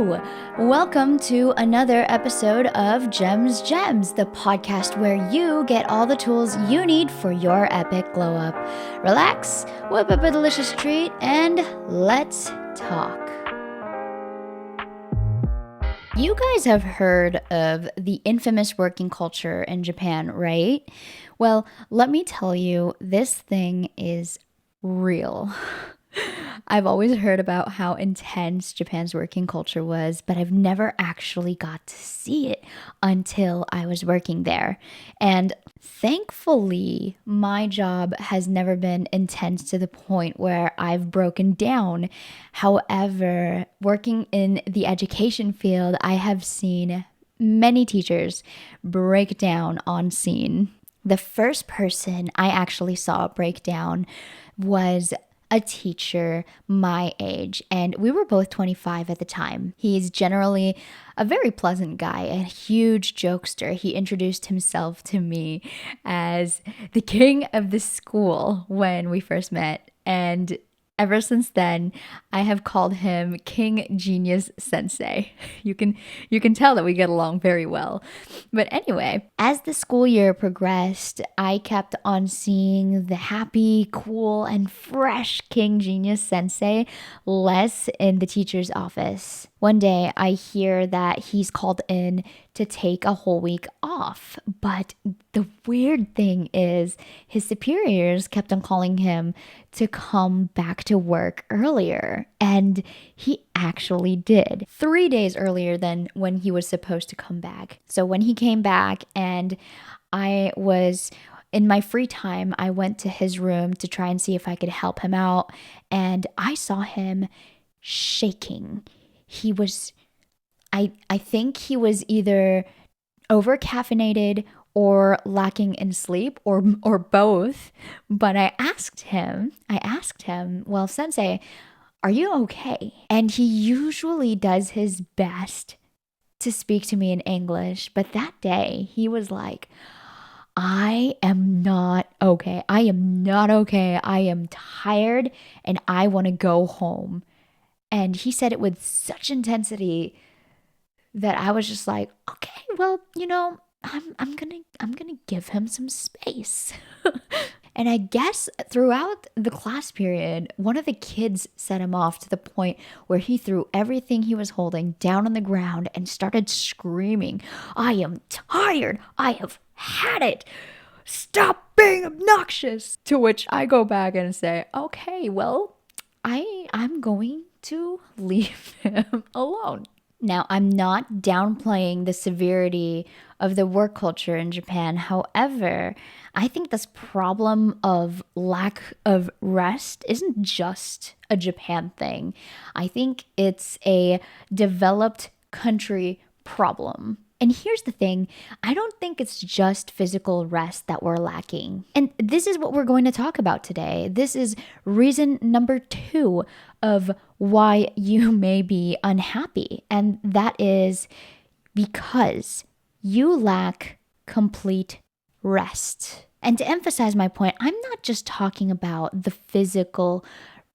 Hello! Welcome to another episode of Gems, the podcast where you get all the tools you need for your epic glow up. Relax, whip up a delicious treat, and let's talk. You guys have heard of the infamous working culture in Japan, right? Well, let me tell you, this thing is real. I've always heard about how intense Japan's working culture was, but I've never actually got to see it until I was working there. And thankfully, my job has never been intense to the point where I've broken down. However, working in the education field, I have seen many teachers break down on scene. The first person I actually saw break down was a teacher my age, and we were both 25 at the time. He's generally a very pleasant guy, a huge jokester. He introduced himself to me as the king of the school when we first met, and ever since then, I have called him King Genius Sensei. You can tell that we get along very well. But anyway, as the school year progressed, I kept on seeing the happy, cool, and fresh King Genius Sensei less in the teacher's office. One day, I hear that he's called in to take a whole week off. But the weird thing is, his superiors kept on calling him to come back to work earlier. And he actually did. 3 days earlier than when he was supposed to come back. So when he came back and I was in my free time, I went to his room to try and see if I could help him out. And I saw him shaking. He was, I think he was either over caffeinated or lacking in sleep or both. But I asked him, well, Sensei, are you okay? And he usually does his best to speak to me in English. But that day he was like, I am not okay. I am not okay. I am tired and I want to go home. And he said it with such intensity that I was just like, okay, well, I'm gonna give him some space. And I guess throughout the class period, one of the kids set him off to the point where he threw everything he was holding down on the ground and started screaming, I am tired. I have had it. Stop being obnoxious. To which I go back and say, okay, well, I'm going to leave him alone. Now, I'm not downplaying the severity of the work culture in Japan. However, I think this problem of lack of rest isn't just a Japan thing. I think it's a developed country problem. And here's the thing, I don't think it's just physical rest that we're lacking. And this is what we're going to talk about today. This is reason number 2 of why you may be unhappy. And that is because you lack complete rest. And to emphasize my point, I'm not just talking about the physical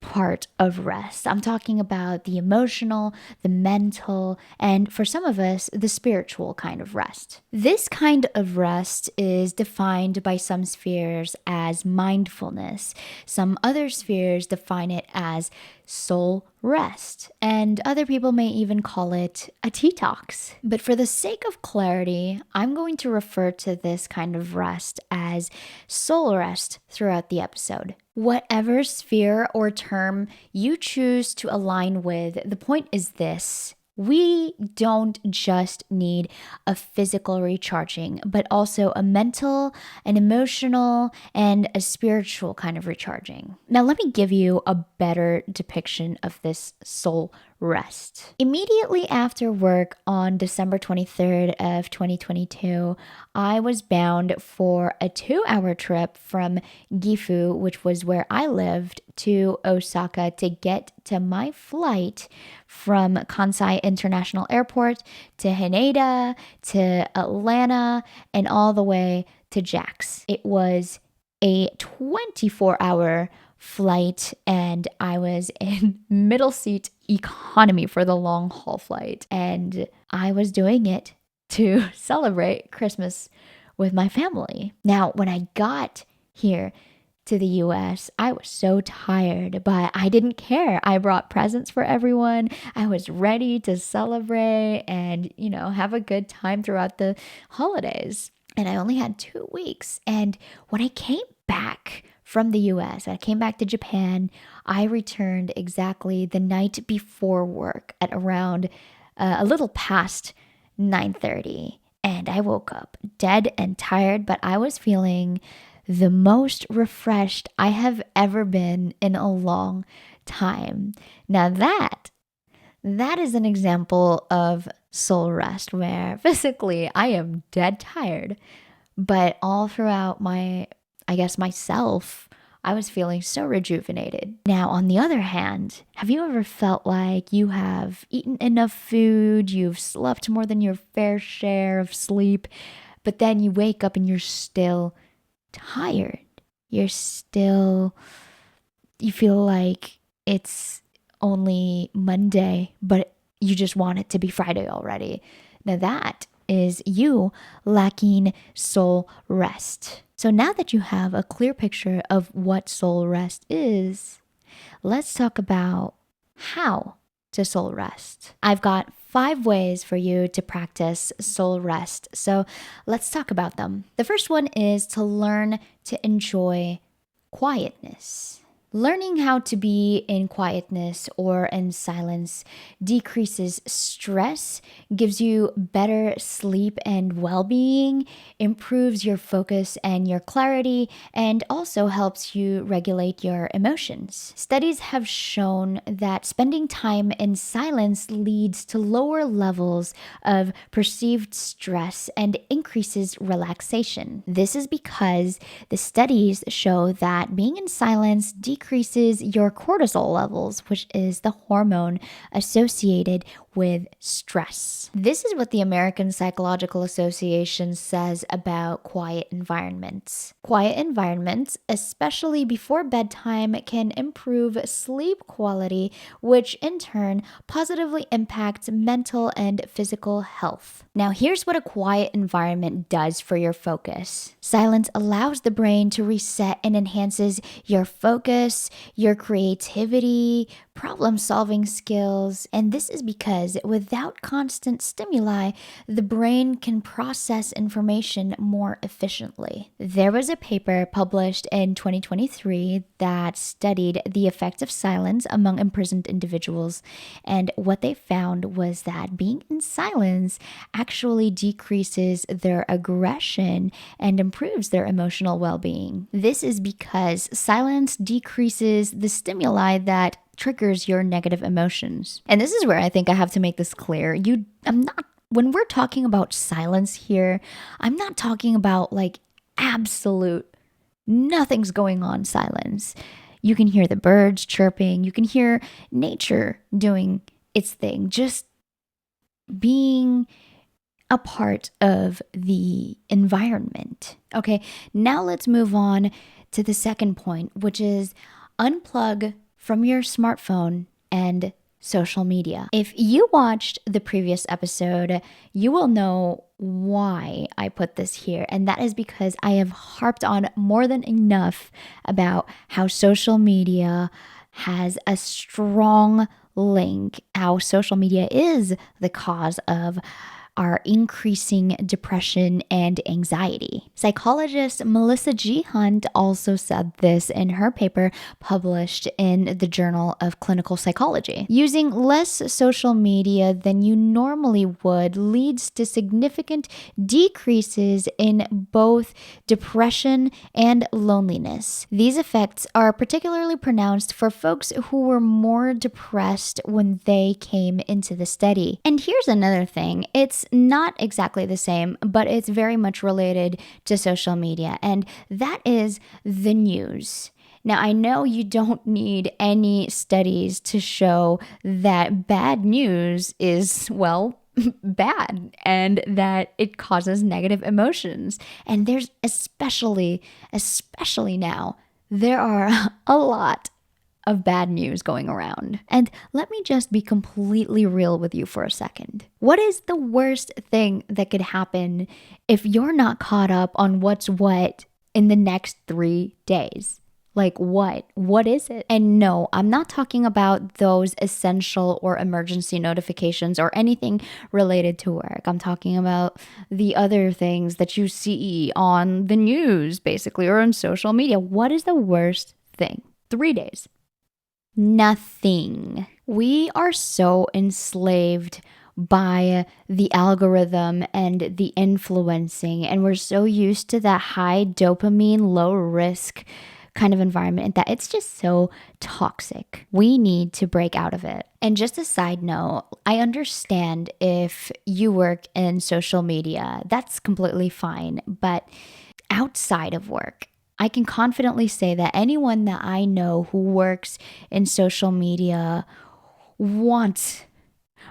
part of rest. I'm talking about the emotional, the mental, and for some of us, the spiritual kind of rest. This kind of rest is defined by some spheres as mindfulness. Some other spheres define it as soul rest, and other people may even call it a detox. But for the sake of clarity, I'm going to refer to this kind of rest as soul rest throughout the episode. Whatever sphere or term you choose to align with, the point is this. We don't just need a physical recharging, but also a mental, an emotional, and a spiritual kind of recharging. Now, let me give you a better depiction of this soul rest. Immediately after work on December 23rd of 2022, I was bound for a 2-hour trip from Gifu, which was where I lived, to Osaka to get to my flight from Kansai International Airport to Haneda to Atlanta and all the way to JAX. It was a 24-hour flight and I was in middle seat economy for the long haul flight. And I was doing it to celebrate Christmas with my family. Now, when I got here to the US, I was so tired, but I didn't care. I brought presents for everyone. I was ready to celebrate and, have a good time throughout the holidays. And I only had 2 weeks. And when I came back from the US, I came back to Japan, I returned exactly the night before work at around a little past 9:30. And I woke up dead and tired, but I was feeling the most refreshed I have ever been in a long time. Now that is an example of soul rest where physically I am dead tired, but all throughout myself, I was feeling so rejuvenated. Now, on the other hand, have you ever felt like you have eaten enough food, you've slept more than your fair share of sleep, but then you wake up and you're still tired? You feel like it's only Monday, but you just want it to be Friday already. Now that is you lacking soul rest. So now that you have a clear picture of what soul rest is, let's talk about how to soul rest. I've got 5 ways for you to practice soul rest. So let's talk about them. The first one is to learn to enjoy quietness. Learning how to be in quietness or in silence decreases stress, gives you better sleep and well-being, improves your focus and your clarity, and also helps you regulate your emotions. Studies have shown that spending time in silence leads to lower levels of perceived stress and increases relaxation. This is because the studies show that being in silence decreases your cortisol levels, which is the hormone associated with stress. This is what the American Psychological Association says about quiet environments. Quiet environments, especially before bedtime, can improve sleep quality, which in turn positively impacts mental and physical health. Now, here's what a quiet environment does for your focus. Silence allows the brain to reset and enhances your focus, your creativity, problem-solving skills, and this is because without constant stimuli, the brain can process information more efficiently. There was a paper published in 2023 that studied the effect of silence among imprisoned individuals, and what they found was that being in silence actually decreases their aggression and improves their emotional well-being. This is because silence decreases the stimuli that triggers your negative emotions. And this is where I think I have to make this clear. When we're talking about silence here, I'm not talking about like absolute nothing's going on silence. You can hear the birds chirping, you can hear nature doing its thing, just being a part of the environment. Okay, now let's move on to the second point, which is unplug from your smartphone and social media. If you watched the previous episode, you will know why I put this here. And that is because I have harped on more than enough about how social media has a strong link, how social media is the cause of are increasing depression and anxiety. Psychologist Melissa G. Hunt also said this in her paper published in the Journal of Clinical Psychology. Using less social media than you normally would leads to significant decreases in both depression and loneliness. These effects are particularly pronounced for folks who were more depressed when they came into the study. And here's another thing. It's not exactly the same, but it's very much related to social media, and that is the news. Now, I know you don't need any studies to show that bad news is, well, bad and that it causes negative emotions. And there's especially now, there are a lot of bad news going around. And let me just be completely real with you for a second. What is the worst thing that could happen if you're not caught up on what's what in the next 3 days? Like what? What is it? And no, I'm not talking about those essential or emergency notifications or anything related to work. I'm talking about the other things that you see on the news, basically, or on social media. What is the worst thing? 3 days. Nothing. We are so enslaved by the algorithm and the influencing, and we're so used to that high dopamine, low risk kind of environment that it's just so toxic. We need to break out of it. And just a side note, I understand if you work in social media, that's completely fine. But outside of work, I can confidently say that anyone that I know who works in social media wants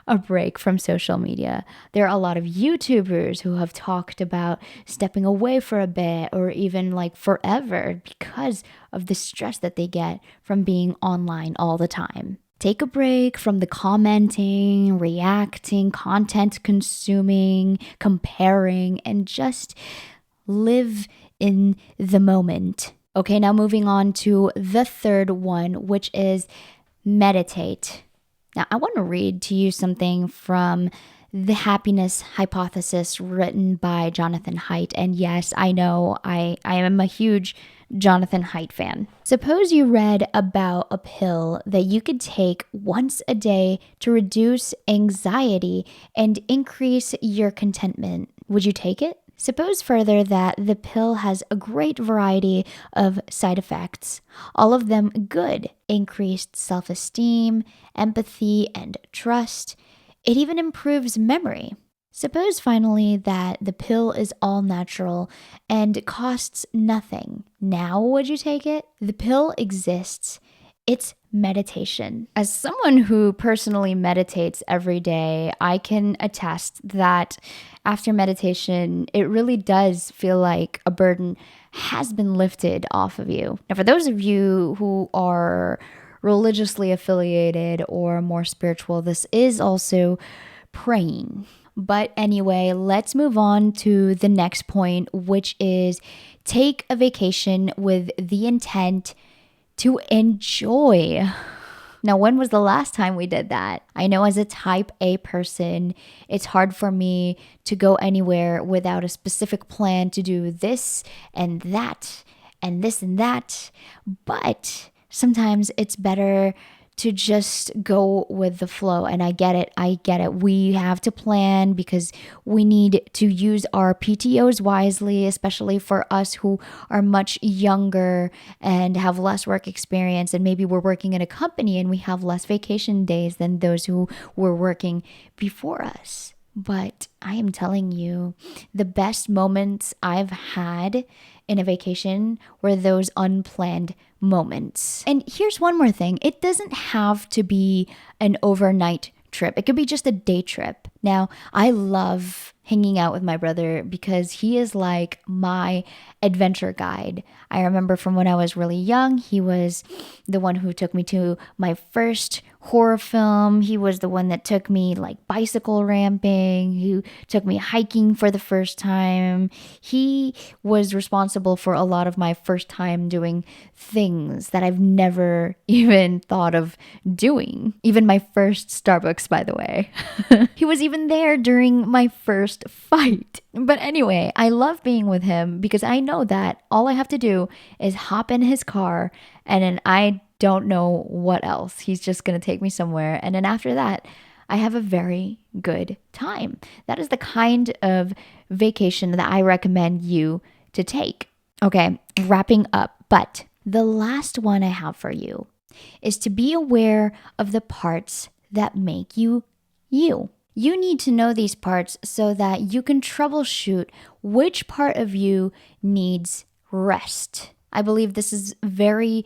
a break from social media. There are a lot of YouTubers who have talked about stepping away for a bit or even like forever because of the stress that they get from being online all the time. Take a break from the commenting, reacting, content consuming, comparing, and just live in the moment. Okay, now moving on to the third one, which is meditate. Now, I want to read to you something from The Happiness Hypothesis written by Jonathan Haidt. And yes, I know I am a huge Jonathan Haidt fan. Suppose you read about a pill that you could take once a day to reduce anxiety and increase your contentment. Would you take it? Suppose further that the pill has a great variety of side effects, all of them good: increased self-esteem, empathy, and trust. It even improves memory. Suppose finally that the pill is all natural and costs nothing. Now would you take it? The pill exists. It's meditation. As someone who personally meditates every day, I can attest that after meditation, it really does feel like a burden has been lifted off of you. Now, for those of you who are religiously affiliated or more spiritual, this is also praying. But anyway, let's move on to the next point, which is take a vacation with the intent to enjoy. Now, when was the last time we did that? I know as a type A person, it's hard for me to go anywhere without a specific plan to do this and that and this and that. But sometimes it's better to just go with the flow. And I get it. We have to plan because we need to use our PTOs wisely, especially for us who are much younger and have less work experience. And maybe we're working in a company and we have less vacation days than those who were working before us. But I am telling you, the best moments I've had in a vacation were those unplanned moments. And here's one more thing. It doesn't have to be an overnight trip. It could be just a day trip. Now, I love hanging out with my brother because he is like my adventure guide. I remember from when I was really young, he was the one who took me to my first horror film. He was the one that took me like bicycle ramping, who took me hiking for the first time. He was responsible for a lot of my first time doing things that I've never even thought of doing. Even my first Starbucks, by the way. He was even there during my first fight. But anyway, I love being with him because I know that all I have to do is hop in his car and then I don't know what else. He's just going to take me somewhere. And then after that, I have a very good time. That is the kind of vacation that I recommend you to take. Okay, wrapping up. But the last one I have for you is to be aware of the parts that make you you. You need to know these parts so that you can troubleshoot which part of you needs rest. I believe this is very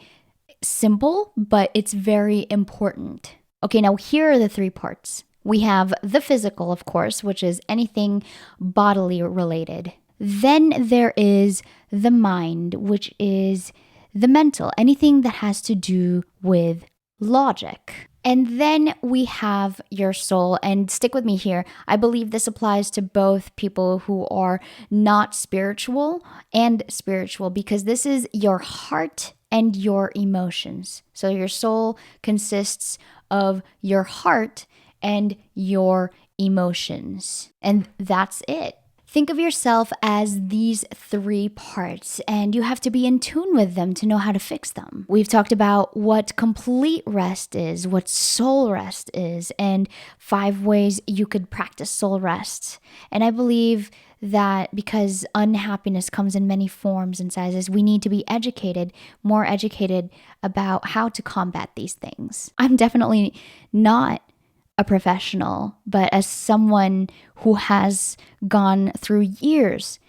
simple, but it's very important. Okay, now here are the 3 parts. We have the physical, of course, which is anything bodily related. Then there is the mind, which is the mental, anything that has to do with logic. And then we have your soul. And stick with me here. I believe this applies to both people who are not spiritual and spiritual, because this is your heart and your emotions. So your soul consists of your heart and your emotions. And that's it. Think of yourself as these three parts, and you have to be in tune with them to know how to fix them. We've talked about what complete rest is, what soul rest is, and 5 ways you could practice soul rest. And I believe that because unhappiness comes in many forms and sizes, we need to be educated, more educated about how to combat these things. I'm definitely not a professional, but as someone who has gone through years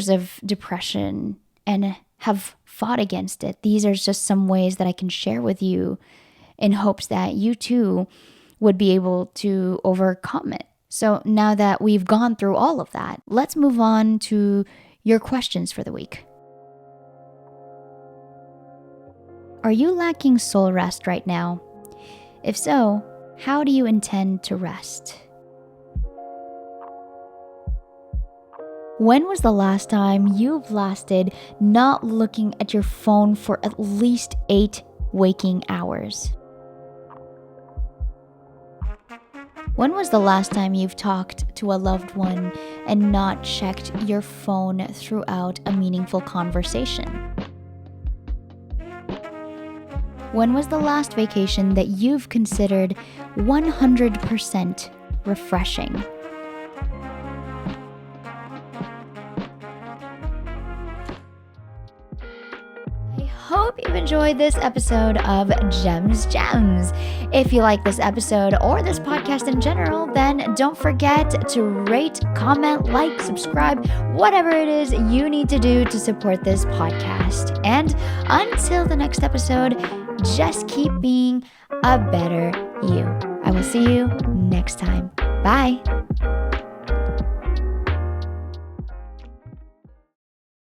of depression and have fought against it, these are just some ways that I can share with you in hopes that you too would be able to overcome it. So now that we've gone through all of that, let's move on to your questions for the week. Are you lacking soul rest right now? If so, how do you intend to rest? When was the last time you've lasted not looking at your phone for at least 8 waking hours? When was the last time you've talked to a loved one and not checked your phone throughout a meaningful conversation? When was the last vacation that you've considered 100% refreshing? I hope you've enjoyed this episode of Gems. If you like this episode or this podcast in general, then don't forget to rate, comment, like, subscribe, whatever it is you need to do to support this podcast. And until the next episode, just keep being a better you. I will see you next time. Bye.